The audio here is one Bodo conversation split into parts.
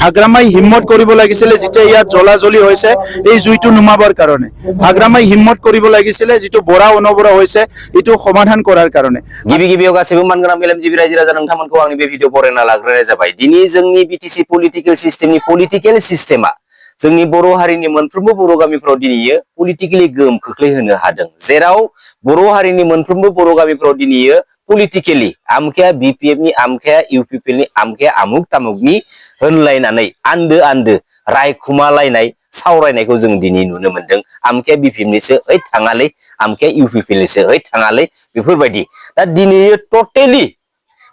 হাগ্ৰামাই হিম্মত কৰিব লাগিছিলে যেতিয়া ইয়াত জ্বলা-জ্বলি হৈছে এই জুইটো নুমাবৰ কাৰণে হাগ্ৰামাই হিম্মত কৰিব লাগিছিলে যেটো বৰা অনবৰা হৈছে এটো সমাধান কৰাৰ কাৰণে गिबि गासिबो मानगोनां मेलेमजिबि रायजो राजा नोंथांमोनखौ आंनि बे भिडिअ फरायना लाग्रोनाय जाबाय दिनै जोंनि बिटिसि पलिटिकल सिस्टेमनि पलिटिकल सिस्टेमा जोंनि बर' हारिनि मोनफ्रोमबो बर' गामिफोराव दिनैयो पलिटिकली गोहोम खोख्लैहोनो हादों जेराव बर' हारिनि मोनफ्रोमबो बर' गामिफोराव दिनैयो पलिटिकली आमखाया बिपिएफनि आमखाया इउपिपिएलनि आमखाया आमुक तामुकनि होनलायनानै आन्दो आन्दो रायखुमालायनाय सावरायनायखौ जों दिनै नुनो मोनदों आमखाया बिपिएफनिसो ओइ थाङालै आमखाया इउपिपिएलनिसो ओइ थाङालै बेफोरबायदि दा दिनै टटेली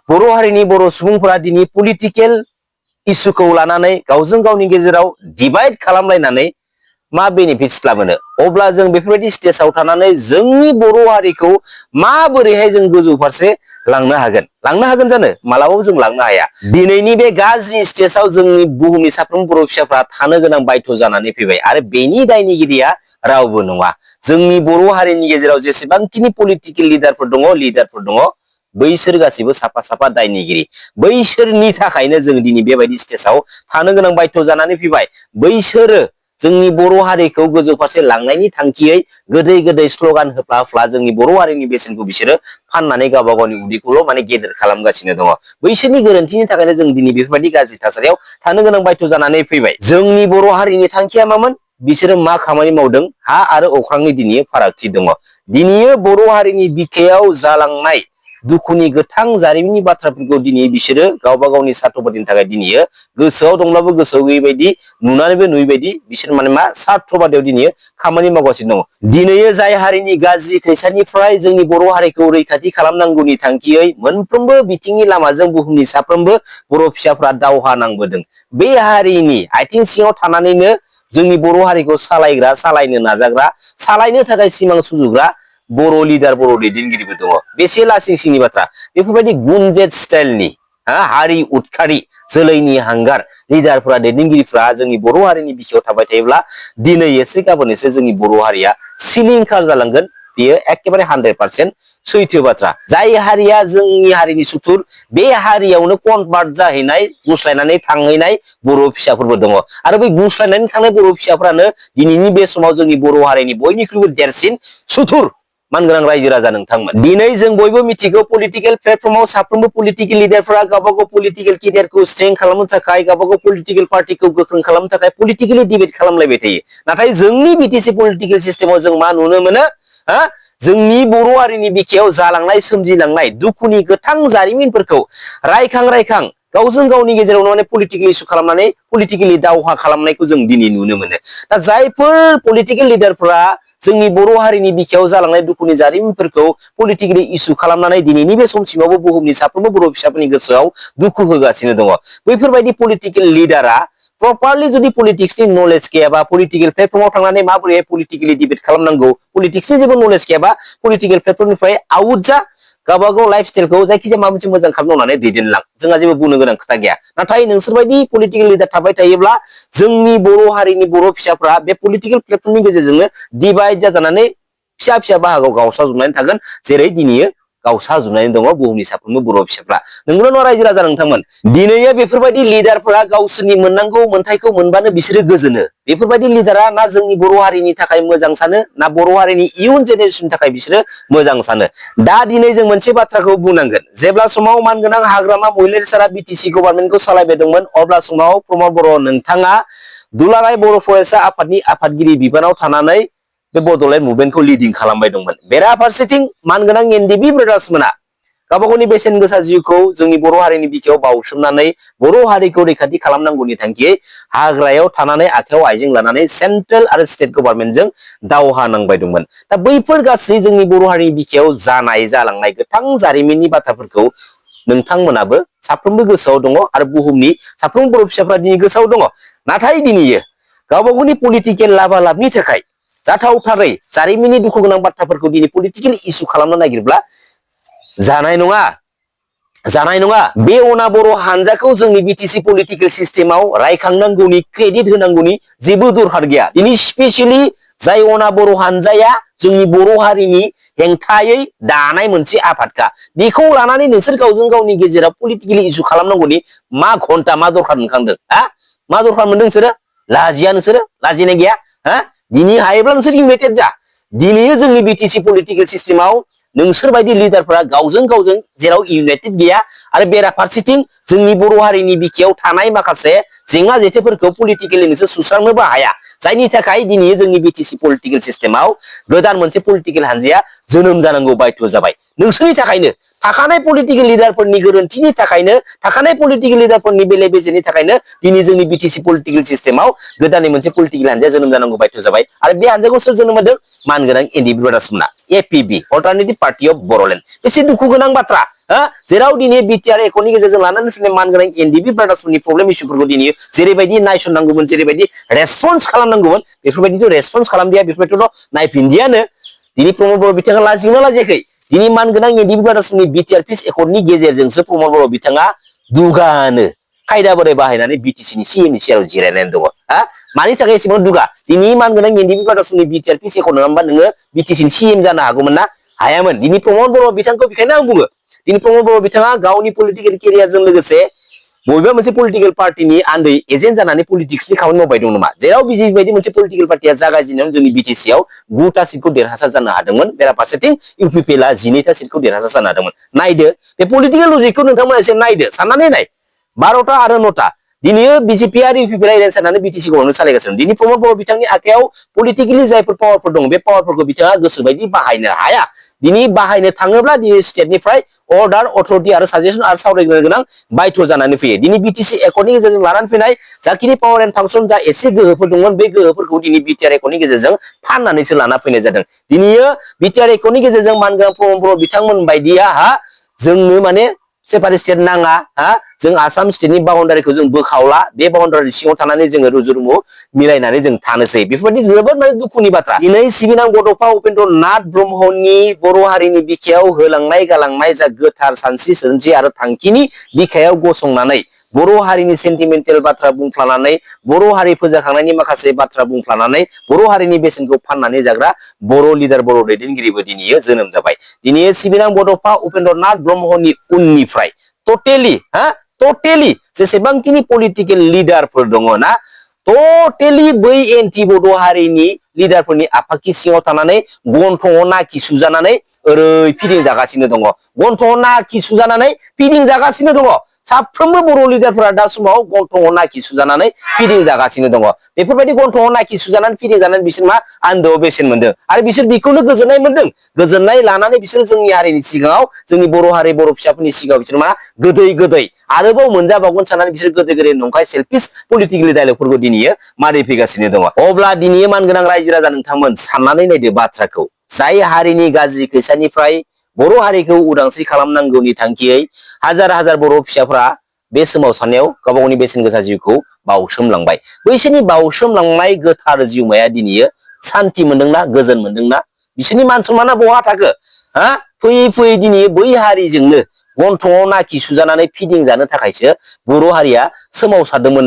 बर' हारिनि बर' सुबुंफोरा दिनै पलिटिकल इस्युखौ लानानै गावजों गावनि गेजेराव डिवाइड खालामलायनानै मा बेनिफिट्स लाबोनो अब्ला जों बेफोरबायदि स्टेजआव थानानै जोंनि बर' हारिखौ माबोरैहाय जों गोजौ फारसे लांनो हागोन जानो मालाबाबो जों लांनो हाया दिनैनि बे गाज्रि स्टेजआव जोंनि बुहुमनि साफ्रोम बर' फिसाफ्रा थानो गोनां बायथ' जानानै फैबाय आरो बेनि दायनिगिरिया रावबो नङा जोंनि बर' हारिनि गेजेराव जेसेबांखिनि पलिटिकल लिडारफोर दङ बैसोर गासिबो साफा साफा दायनिगिरि बैसोरनि थाखायनो जों दिनै बेबायदि स्टेजआव थानो गोनां बायथ' जानानै फैबाय बैसोरो जोंनि बर' हारिखौ गोजौ फारसे लांनायनि थांखियै गोदै गोदै स्लोगान होफ्ला होफ्ला जोंनि बर' हारिनि बेसेनखौ बिसोरो फाननानै गावबा गावनि उदैखौल' माने गेदेर खालामगासिनो दङ बैसोरनि गोरोन्थिनि थाखायनो जों दिनै बेफोरबायदि गाज्रि थासारियाव थानो गोनां बायथ' जानानै फैबाय जोंनि बर' हारिनि थांखिया मामोन बिसोरो मा खामानि मावदों हा आरो अख्रांनि दिनै फारागथि दङ दिनै बर' हारिनि बिखायाव जालांनाय दुखुनि गोथां जारिमिननि बाथ्राफोरखौ दिनै बिसोरो गावबा गावनि सार्थफोरनि थाखाय दिनै गोसोआव दंब्लाबो गोसोआव गैयै बायदि नुनानैबो नुयै बायदि बिसोर माने मा सार्थबादियाव दिनै खामानि मावगासिनो दङ दिनै जाय हारिनि गाज्रि खैसानिफ्राय जोंनि बर' हारिखौ रैखाथि खालामनांगौनि थांखियै मोनफ्रोमबो बिथिंनि लामाजों बुहुमनि साफ्रोमबो बर' फिसाफ्रा दावहा नांबोदों बे हारिनि आथिं सिङाव थानानैनो जोंनि बर' हारिखौ सालायनो नाजाग्रा सालायनो थाखाय सिमां सुजुग्रा बर' लिडार बर' दैदेनगिरिबो दङ बेसे लासिं सिंनि बाथ्रा बेफोरबायदि गुनजेट स्टाइलनि हारि उदखारि जोलैनि हांगार लिडारफोरा दैदेनगिरिफ्रा जोंनि बर' हारिनि बिखायाव थाबाय थायोब्ला दिनै एसे गाबोन एसे जोंनि बर' हारिया सिलिंखार जालांगोन बेयो एकेबारे 100% सैथो बाथ्रा जाय हारिया जोंनि हारिनि सुथुर बे हारियावनो कनभार्ट जाहैनाय गुस्लायनानै थांहैनाय बर' फिसाफोरबो दङ आरो बै गुस्लायनानै थांनाय बर' फिसाफ्रानो दिनैनि बे समाव जोंनि बर' हारिनि बयनिख्रुइबो देरसिन सुथुर मानगोनां रायजो राजा नोंथांमोन दिनै जों बयबो मिथिगौ पलिटिकल प्लेटफर्माव साफ्रोमबो पलिटिकल लिडारफोरा गावबा गाव पलिटिकल केरियारखौ स्ट्रेंथ खालामनो थाखाय गावबा गाव पलिटिकल पार्टिखौ गोख्रों खालामनो थाखाय पलिटिकली डिबेट खालामलायबाय थायो नाथाय जोंनि बिटिसि पलिटिकल सिस्टेमाव जों मा नुनो मोनो जोंनि बर' हारिनि बिखायाव जालांनाय सोमजिलांनाय दुखुनि गोथां जारिमिनफोरखौ रायखां गावजों गावनि गेजेरावनो माने पलिटिकल इस्यु खालामनानै पलिटिकली दावहा खालामनायखौ जों दिनै नुनो मोनो दा जायफोर पलिटिकल लिडारफोरा जोंनि बर' हारिनि बिखायाव जालांनाय दुखुनि जारिमिनफोरखौ पलिटिकली इस्यु खालामनानै दिनैनि बे समसिमावबो बुहुमनि साफ्रोमबो बर' फिसाफोरनि गोसोआव दुखु होगासिनो दङ बैफोरबायदि पलिटिकल लिडारा प्रपारलि जुदि पलिटिक्सनि नलेज गैयाबा पलिटिकल प्लेटफर्माव थांनानै माबोरैहाय पलिटिकली डिबेट खालामनांगौ पलिटिक्सनि जेबो नलेज गैयाबा पलिटिकल प्लेटफर्मनिफ्राय आउट जा गावबा गाव लाइफ स्टाइलखौ जायखिजाया माबा मोनसे मोजां खामानि दैदेनलां जोंहा जेबो बुंनो गोनां खोथा गैया नाथाय नोंसोरबायदि पलिटिकल लिडार थाबाय थायोब्ला जोंनि बर' हारिनि बर' फिसाफ्रा बे पलिटिकल प्लेटफर्मनि गेजेरजोंनो डिवाइड जाजानानै फिसा फिसा बाहागोआव गावस्राजोबनानै थागोन जेरै दिनै गावस्राजोबनानै दङ बुहुमनि साफ्रोमबो बर' फिसाफ्रा नंगौना नङा रायजो राजा नोंथांमोन दिनै बेफोरबायदि लिडारफोरा गावसोरनि मोननांगौ मोनथायखौ मोनबानो बिसोरो गोजोनो बेफोरबायदि लिडारा ना जोंनि बर' हारिनि थाखाय मोजां सानो ना बर' हारिनि इयुन जेनेरेसननि थाखाय बिसोरो मोजां सानो दा दिनै जों मोनसे बाथ्राखौ बुंनांगोन जेब्ला समाव मानगोनां हाग्रामा महिलारी सारा बिटिसि गभर्नमेन्टखौ सालायबाय दंमोन अब्ला समाव प्रमद बर' नोंथाङा दुलाराय बर' फरायसा आफादनि आफादगिरि बिबानाव थानानै बे बड'लेण्ड मुभमेन्टखौ लिडिं खालामबाय दंमोन बेराफारसेथिं मानगोनां एनडिबि ब्रादार्समोना गावबा गावनि बेसेन गोसा जिउखौ जोंनि बर' हारिनि बिखायाव बावसोमनानै बर' हारिखौ रैखाथि खालामनांगौनि थांखियै हाग्रायाव थानानै आखायाव आइजें लानानै सेन्ट्रेल आरो स्टेट गभर्नमेन्टजों दावहा नांबाय दंमोन दा बैफोर गासै जोंनि बर' हारिनि बिखायाव जालांनाय गोथां जारिमिननि बाथ्राफोरखौ नोंथांमोनाबो साफ्रोमबो गोसोआव दङ आरो बुहुमनि साफ्रोमबो बर' फिसाफ्रा दिनै गोसोआव दङ नाथाय दिनै गावबा गावनि पलिटिकेल लाभालाबनि थाखाय जाथावथारै जारिमिननि दुखु गोनां बाथ्राफोरखौ दिनै पलिटिकेल इस्यु खालामनो नागिरब्ला जानाय नङा बे अना बर' हानजाखौ जोंनि बिटिसि पलिटिकेल सिस्टेमाव रायखांनांगौनि क्रेडिट होनांगौनि जेबो दरखार गैया दिनै स्पेसियली जाय अना बर' हानजाया जोंनि बर' हारिनि हेंथायै दानाय मोनसे आफादखा बेखौ लानानै नोंसोर गावजों गावनि गेजेराव पलिटिकेल इस्यु खालामनांगौनि मा घन्टा मा दरखार मोनखांदों मा दरखार मोनदों नोंसोरो लाजिया नोंसोरो लाजिनाय गैया हा दिनै हायोब्ला नोंसोर इउनाइटेड जा दिनै जोंनि बिटिसि पलिटिकेल सिस्टेमाव नोंसोर बायदि लिडारफोरा गावजों गावजों जेराव इउनाइटेड गैया आरो बेराफारसेथिं जोंनि बर' हारिनि बिखायाव थानाय माखासे जेंना जेथोफोरखौ पलिटिकेलि नोंसोर सुस्रांनोबो हाया जायनि थाखाय दिनै जोंनि बिटिसि पलिटिकेल सिस्टेमाव गोदान मोनसे पलिटिकेल हान्जाया जोनोम जानांगौ बायथ' जाबाय नोंसोरनि थाखायनो थाखानाय पलिटिकेल लिडारफोरनि गोरोन्थिनि थाखायनो थाखानाय पलिटिकेल लिडारफोरनि बेले बेजेनि थाखायनो दिनै जोंनि बिटिसि पलिटिकेल सिस्टेमाव गोदानै मोनसे पलिटिकेल हान्जाया जोनोम जानांगौ बायथ' जाबाय आरो बे हान्जाखौ सोर जोनोम होदों मानगोनां एनडि ब्रादार्समोना एपिबि अल्टारनेटिभ पार्टी अफ बर'लेण्ड बेसे दुखु गोनां बाथ्रा जेराव दिनै बिटिआर एकर्डनि गेजेरजों लानानै फैनाय मानगोनां एनडिबि ब्रादार्सफोरनि प्रब्लेम इस्युफोरखौ दिनै जेरैबायदि नायसननांगौमोन जेरैबायदि रेसपन्स खालामनांगौमोन बेफोरबायदिथ' रेसपन्स खालामदिया बेफोरबायदिथ' नायफिनदियानो दिनै प्रमद बर' बिथाङा लाजिगोना लाजियाखै दिनै मानगोनां एनडिबि ब्रादार्सनि बिटिआर पिस एकर्डनि गेजेरजोंसो प्रमद बर' बिथाङा दुगानो खायदा बोराय बाहायनानै बिटिसिनि सिएमनि सेराव जिरायनानै दङ मानि थाखाय एसेबां दुगा दिनै मानगोनां एनडिबि ब्रादार्सनि बिटिआर पिस एकर्ड नङा होमबा नोङो बिटिसिनि सिएम जानो हागौमोन ना हायामोन दिनै प्रमद बर' बिथांखौ बेखायनो आं बुङो दिनै प्रमद बर' बिथाङा गावनि पलिटिकेल केरियारजों लोगोसे बबेबा मोनसे पलिटिकेल पार्टिनि आन्दै एजेन्ट जानानै पलिटिक्सनि खामानि मावबाय दं नामा जेराव बिबायदि मोनसे पलिटिकेल पार्टिया जागायजेननायाव जोंनि बिटिसिआव 9टा सिटखौ देरहासार जानो हादोंमोन बेराफारसेथिं इउपिपिएलआ 12टा सिटखौ देरहासार जानो हादोंमोन नायदो बे पलिटिकेल लजिकखौ नोंथांमोना एसे नायदो साननानै नाय 12टा आरो 9टा दिनै बिजेपि आरो इउपिपिएल एलायन्स साननानै बिटिसि गभर्नमेन्ट सालायगासिनो दिनै प्रमद बर' बिथांनि आखायाव पलिटिकेलि जायफोर पावारफोर दं बे पावारफोरखौ बिथाङा गोसोबायदि बाहायनो हाया दिनै बाहायनो थाङोब्ला दिनै स्टेटनिफ्राय अर्डार अथरिटि आरो साजेसन आरो सावरायनो गोनां बायथ' जानानै फैयो दिनै बिटिसि एकर्डनि गेजेरजों लानानै फैनाय जाखिनि पावार एन्ड फांसन जा एसे गोहोफोर दंमोन बे गोहोफोरखौ दिनै बिटिआर एकर्डनि गेजेरजों फाननानैसो लाना फैनाय जादों दिनै बिटिआर एकर्डनि गेजेरजों मानगोनां प्रमद बर' बिथांमोन बायदिया जोंनो माने सेपारेट स्टेट नाङा जों आसाम स्टेटनि बाउन्डारिखौ जों बोखावला बे बाउन्डारि सिङाव थानानै जोङो रुजु रुमु मिलायनानै जों थानोसै बेफोरबायदि जोबोद माने दुखुनि बाथ्रा दिनै सिबिनां बड'फा उपेन्द्र नाथ ब्रह्मनि बर' हारिनि बिखायाव होलांनाय गालांनाय जा गोथार सानस्रि सोदोमस्रि आरो थांखिनि बिखायाव गसंनानै बर' हारिनि सेन्टिमेन्टेल बाथ्रा बुंफ्लानानै बर' हारि फोजाखांनायनि माखासे बाथ्रा बुंफ्लानानै बर' हारिनि बेसेनखौ फाननानै जाग्रा बर' लिडार बर' दैदेनगिरिबो दिनै जोनोम जाबाय दिनै सिबिनां बड'फा उपेन्द्र नाथ ब्रह्मनि उननिफ्राय टटेलि जेसेबांखिनि पलिटिकेल लिडारफोर दङ ना टटेलि बै एन्टि बड' हारिनि लिडारफोरनि आफाखि सिङाव थानानै गन्थङाव नाखि सुजानानै ओरै फिदिंजागासिनो दङ गन्थङाव नाखि सुजानानै फिदिंजागासिनो दङ साफ्रोमबो बर' लिडारफोरा दा समाव गन्थङाव नाखि सुजानानै फिदिंजागासिनो दङ बेफोरबायदि गन्थङाव नाखि सुजानानै फिदिंजानानै बिसोर मा आन्दोआव बेसेन मोनदों आरो बिसोर बेखौनो गोजोननाय मोनदों गोजोननाय लानानै बिसोर जोंनि हारिनि सिगाङाव जोंनि बर' हारि बर' फिसाफोरनि सिगाङाव बिसोर मा गोदै आरोबाव मोनजाबावगोन साननानै बिसोर गोदै नंखाय सेल्फिस पलिटिकेल डायलगफोरखौ दिनै मारै फैगासिनो दङ अब्ला दिनै मानगोनां रायजो राजा नोंथांमोन साननानै नायदो बाथ्राखौ जाय हारिनि गाज्रि खैसानिफ्राय बर' हारिखौ उदांस्रि खालामनांगौनि थांखियै हाजार हाजार बर' फिसाफोरा बे सोमावसारनायाव गावबा गावनि बेसेन गोसा जिउखौ बावसोमलांबाय बैसोरनि बावसोमलांनाय गोथार जिउमाया दिनै सान्ति मोनदोंना गोजोन मोनदोंना बिसोरनि मान सन्माना बहा थाखो फैयै दिनै बै हारिजोंनो गन्थङाव नाखि सुजानानै फिदिंजानो थाखायसो बर' हारिया सोमावसारदोंमोन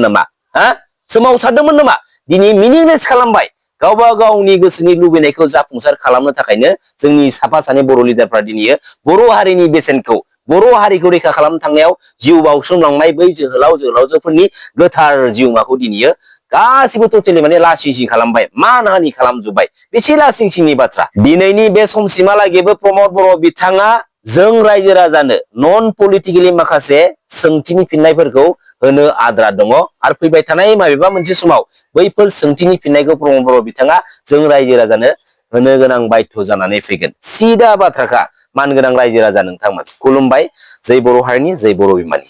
नामा दिनै मिनिंलेस खालामबाय गावबा गावनि गोसोनि लुबैनायखौ जाफुंसार खालामनो थाखायनो जोंनि साफा सानै बर' लिडारफ्रा दिनै बर' हारिनि बेसेनखौ बर' हारिखौ रैखा खालामनो थांनायाव जिउ बावसोमलांनाय बै जोहोलावजोफोरनि गोथार जिउमाखौ दिनै गासिबो टटेलि माने लासिं खालामबाय मानहानि खालामजोब्बाय बेसे लासिंनि बाथ्रा दिनैनि बे समसिमहालागैबो प्रमद बर' बिथाङा जों रायजो राजानो नन पलिटिकेलि माखासे सोंथिनि फिननायफोरखौ होनो आद्रा दङ आरो फैबाय थानाय माबेबा मोनसे समाव बैफोर सोंथिनि फिननायखौ प्रमद बर' बिथाङा जों रायजो राजानो होनो गोनां बायथ' जानानै फैगोन सिदा बाथ्राखा मानगोनां रायजो राजा नोंथांमोन खुलुमबाय जै बर' हारिनि जै बर' बिमानि